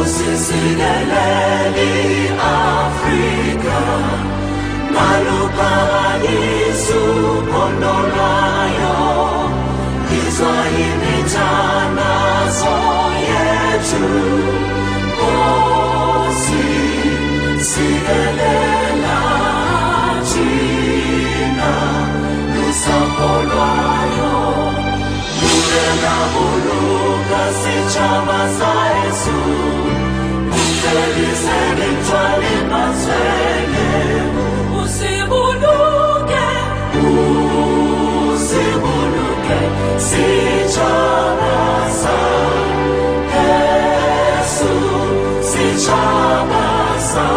Sisileleni Afrika Maluparayisu Pondolayo Kiswahili tanazo yetu Osi Silelela China Lusapolwayo Mulela Uluka Sichama Saesu Usibunuke, sichabasa, Yesu, sichabasa.